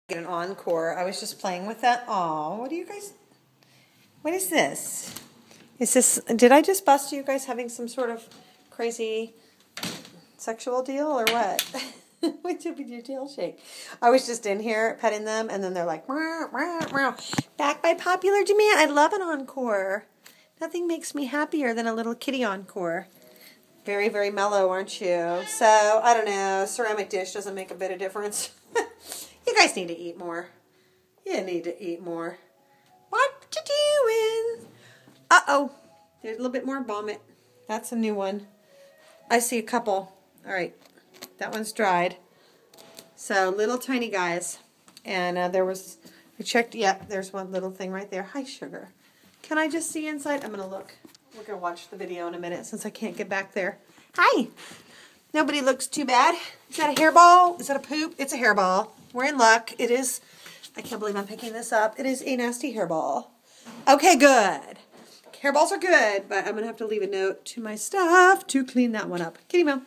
Get an encore. I was just playing with that. Aw, what is this? Did I just bust you guys having some sort of crazy sexual deal or what? What's up with your tail shake? I was just in here petting them, and then they're like, meow, meow, meow. Back by popular demand. I love an encore. Nothing makes me happier than a little kitty encore. Very, very mellow, aren't you? So, I don't know. Ceramic dish doesn't make a bit of difference. You guys need to eat more. You need to eat more. What you doing? Uh-oh. There's a little bit more vomit. That's a new one. I see a couple. All right. That one's dried. So, little tiny guys. And I checked, yeah, there's one little thing right there. Hi, sugar. Can I just see inside? I'm going to look. We're going to watch the video in a minute since I can't get back there. Hi. Nobody looks too bad. Is that a hairball? Is that a poop? It's a hairball. We're in luck. It is, I can't believe I'm picking this up. It is a nasty hairball. Okay, good. Hairballs are good, but I'm going to have to leave a note to my staff to clean that one up. Kitty Mo.